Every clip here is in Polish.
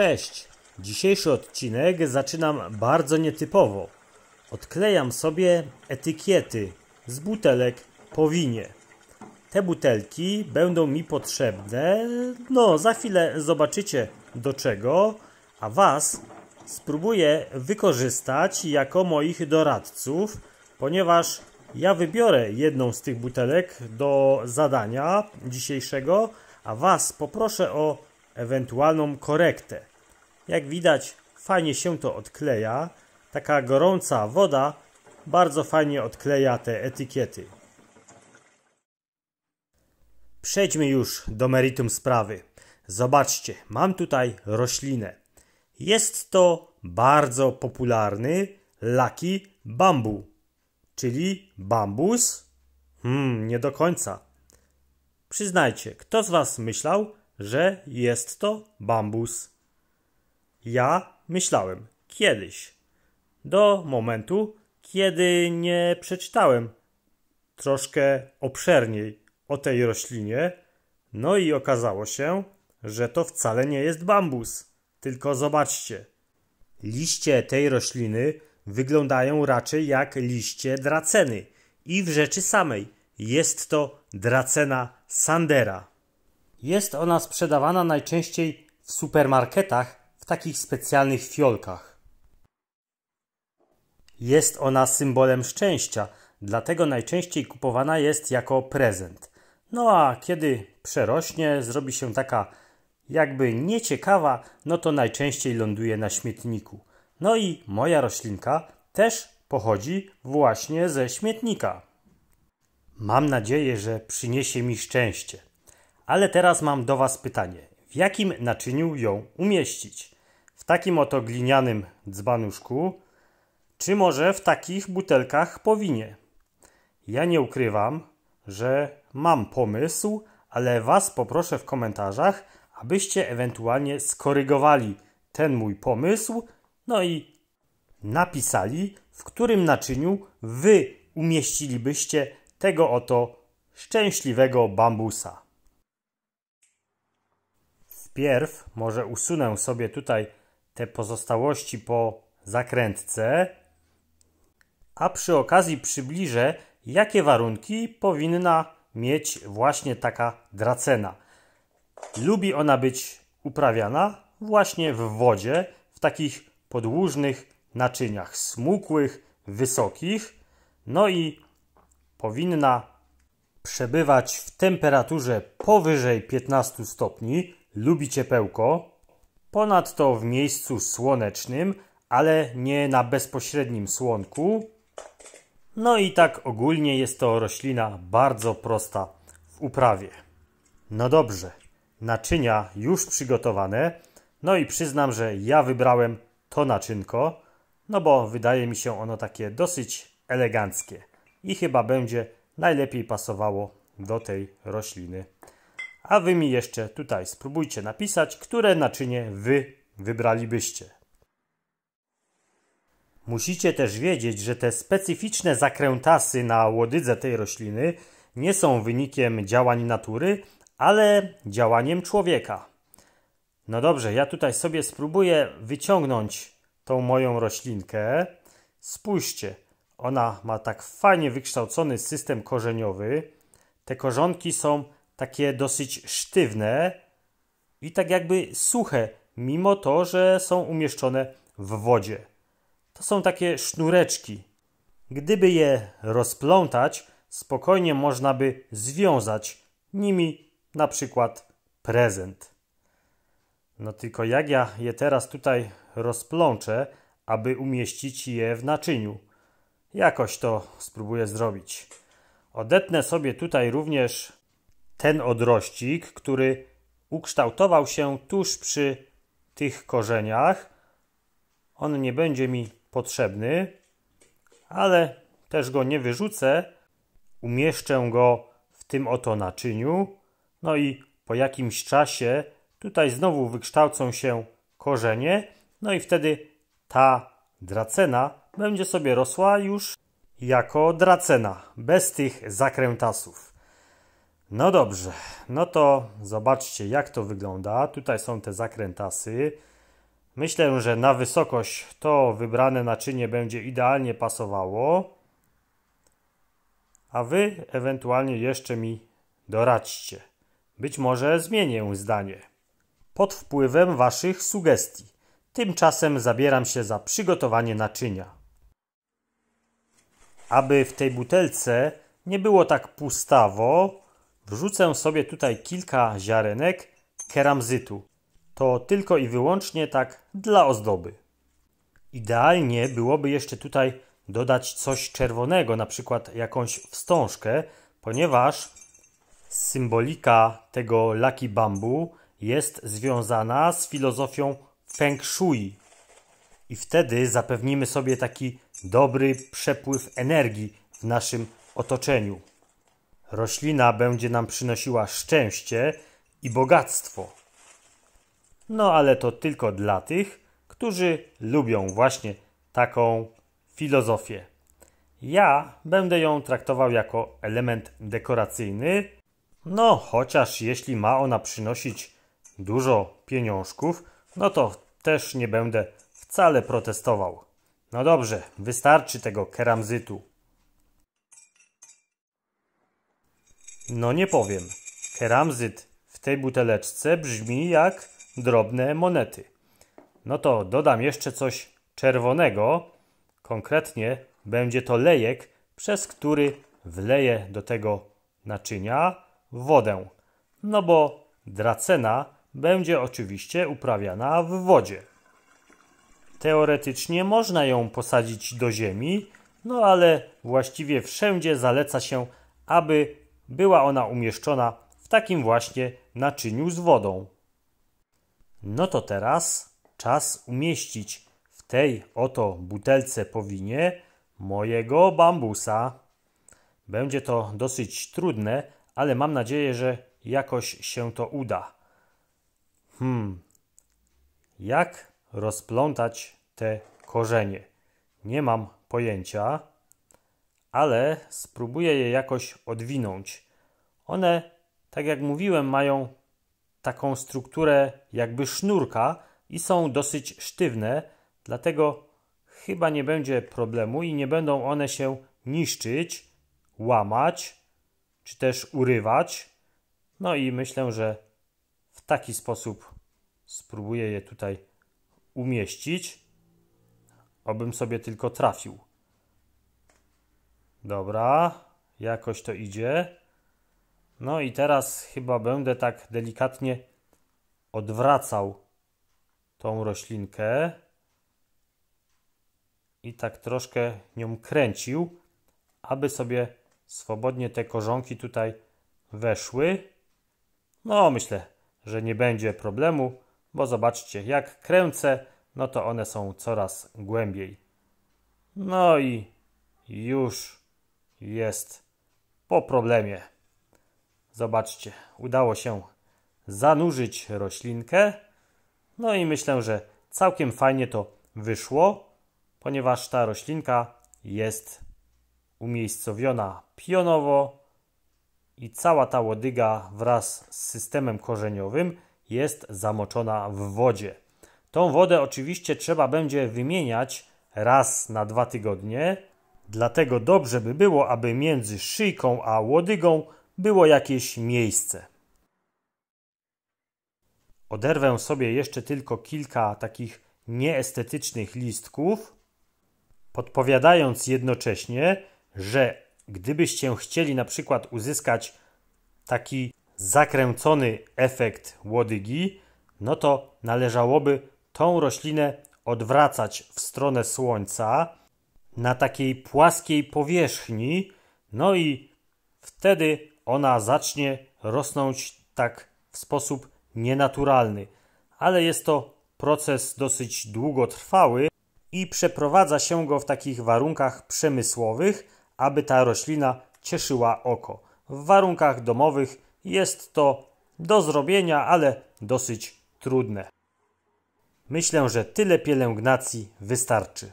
Cześć! Dzisiejszy odcinek zaczynam bardzo nietypowo. Odklejam sobie etykiety z butelek po winie. Te butelki będą mi potrzebne, za chwilę zobaczycie do czego, a Was spróbuję wykorzystać jako moich doradców, ponieważ ja wybiorę jedną z tych butelek do zadania dzisiejszego, a Was poproszę o ewentualną korektę. Jak widać, fajnie się to odkleja. Taka gorąca woda bardzo fajnie odkleja te etykiety. Przejdźmy już do meritum sprawy. Zobaczcie, mam tutaj roślinę. Jest to bardzo popularny Lucky Bamboo, czyli bambus? Nie do końca. Przyznajcie, kto z Was myślał, że jest to bambus? Ja myślałem kiedyś, do momentu, kiedy nie przeczytałem troszkę obszerniej o tej roślinie, i okazało się, że to wcale nie jest bambus, tylko zobaczcie. Liście tej rośliny wyglądają raczej jak liście draceny i w rzeczy samej jest to Dracena sandera. Jest ona sprzedawana najczęściej w supermarketach w takich specjalnych fiolkach. Jest ona symbolem szczęścia, dlatego najczęściej kupowana jest jako prezent. A kiedy przerośnie, zrobi się taka jakby nieciekawa, to najczęściej ląduje na śmietniku. I moja roślinka też pochodzi właśnie ze śmietnika. Mam nadzieję, że przyniesie mi szczęście. Ale teraz mam do Was pytanie. W jakim naczyniu ją umieścić? W takim oto glinianym dzbanuszku, czy może w takich butelkach po winie? Ja nie ukrywam, że mam pomysł, ale Was poproszę w komentarzach, abyście ewentualnie skorygowali ten mój pomysł, i napisali, w którym naczyniu Wy umieścilibyście tego oto szczęśliwego bambusa. Wpierw może usunę sobie tutaj te pozostałości po zakrętce, a przy okazji przybliżę, jakie warunki powinna mieć właśnie taka dracena. Lubi ona być uprawiana właśnie w wodzie, w takich podłużnych naczyniach, smukłych, wysokich, i powinna przebywać w temperaturze powyżej 15 stopni, lubi ciepełko, ponadto w miejscu słonecznym, ale nie na bezpośrednim słonku. I tak ogólnie jest to roślina bardzo prosta w uprawie. Dobrze, naczynia już przygotowane, i przyznam, że ja wybrałem to naczynko, bo wydaje mi się ono takie dosyć eleganckie i chyba będzie najlepiej pasowało do tej rośliny. A Wy mi jeszcze tutaj spróbujcie napisać, które naczynie Wy wybralibyście. Musicie też wiedzieć, że te specyficzne zakrętasy na łodydze tej rośliny nie są wynikiem działań natury, ale działaniem człowieka. Dobrze, ja tutaj sobie spróbuję wyciągnąć tą moją roślinkę. Spójrzcie, ona ma tak fajnie wykształcony system korzeniowy. Te korzonki są takie dosyć sztywne i tak jakby suche, mimo to, że są umieszczone w wodzie. To są takie sznureczki. Gdyby je rozplątać, spokojnie można by związać nimi na przykład prezent. Tylko jak ja je teraz tutaj rozplączę, aby umieścić je w naczyniu? Jakoś to spróbuję zrobić. Odetnę sobie tutaj również ten odrościk, który ukształtował się tuż przy tych korzeniach. On nie będzie mi potrzebny, ale też go nie wyrzucę. Umieszczę go w tym oto naczyniu. I po jakimś czasie tutaj znowu wykształcą się korzenie. I wtedy ta dracena będzie sobie rosła już jako dracena, bez tych zakrętasów. Dobrze, to zobaczcie jak to wygląda. Tutaj są te zakrętasy. Myślę, że na wysokość to wybrane naczynie będzie idealnie pasowało, a wy ewentualnie jeszcze mi doradźcie. Być może zmienię zdanie pod wpływem waszych sugestii. Tymczasem zabieram się za przygotowanie naczynia. Aby w tej butelce nie było tak pustawo, wrzucę sobie tutaj kilka ziarenek keramzytu. To tylko i wyłącznie tak dla ozdoby. Idealnie byłoby jeszcze tutaj dodać coś czerwonego, na przykład jakąś wstążkę, ponieważ symbolika tego Lucky Bamboo jest związana z filozofią Feng Shui. I wtedy zapewnimy sobie taki dobry przepływ energii w naszym otoczeniu. Roślina będzie nam przynosiła szczęście i bogactwo. No ale to tylko dla tych, którzy lubią właśnie taką filozofię. Ja będę ją traktował jako element dekoracyjny, no chociaż jeśli ma ona przynosić dużo pieniążków, no to też nie będę wcale protestował. No dobrze, wystarczy tego keramzytu. No nie powiem, keramzyt w tej buteleczce brzmi jak drobne monety. No to dodam jeszcze coś czerwonego, konkretnie będzie to lejek, przez który wleję do tego naczynia wodę. No bo dracena będzie oczywiście uprawiana w wodzie. Teoretycznie można ją posadzić do ziemi, no ale właściwie wszędzie zaleca się, aby była ona umieszczona w takim właśnie naczyniu z wodą. No to teraz czas umieścić w tej oto butelce po winie mojego bambusa. Będzie to dosyć trudne, ale mam nadzieję, że jakoś się to uda. Jak rozplątać te korzenie? Nie mam pojęcia, ale spróbuję je jakoś odwinąć. One, tak jak mówiłem, mają taką strukturę jakby sznurka i są dosyć sztywne, dlatego chyba nie będzie problemu i nie będą one się niszczyć, łamać czy też urywać. No i myślę, że w taki sposób spróbuję je tutaj umieścić. Obym sobie tylko trafił. Dobra, jakoś to idzie. No i teraz chyba będę tak delikatnie odwracał tą roślinkę i tak troszkę nią kręcił, aby sobie swobodnie te korzonki tutaj weszły. No myślę, że nie będzie problemu, bo zobaczcie, jak kręcę, no to one są coraz głębiej. No i już jest po problemie. Zobaczcie, udało się zanurzyć roślinkę. No i myślę, że całkiem fajnie to wyszło, ponieważ ta roślinka jest umiejscowiona pionowo i cała ta łodyga wraz z systemem korzeniowym jest zamoczona w wodzie. Tą wodę oczywiście trzeba będzie wymieniać raz na 2 tygodnie, dlatego dobrze by było, aby między szyjką a łodygą było jakieś miejsce. Oderwę sobie jeszcze tylko kilka takich nieestetycznych listków, podpowiadając jednocześnie, że gdybyście chcieli na przykład uzyskać taki zakręcony efekt łodygi, no to należałoby tą roślinę odwracać w stronę słońca na takiej płaskiej powierzchni, no i wtedy ona zacznie rosnąć tak w sposób nienaturalny. Ale jest to proces dosyć długotrwały i przeprowadza się go w takich warunkach przemysłowych, aby ta roślina cieszyła oko. W warunkach domowych jest to do zrobienia, ale dosyć trudne. Myślę, że tyle pielęgnacji wystarczy.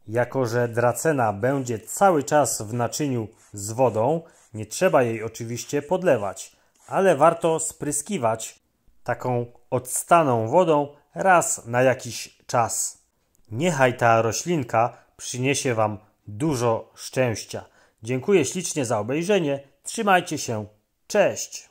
Jako że dracena będzie cały czas w naczyniu z wodą, nie trzeba jej oczywiście podlewać, ale warto spryskiwać taką octaną wodą raz na jakiś czas. Niechaj ta roślinka przyniesie Wam dużo szczęścia. Dziękuję ślicznie za obejrzenie. Trzymajcie się. Cześć!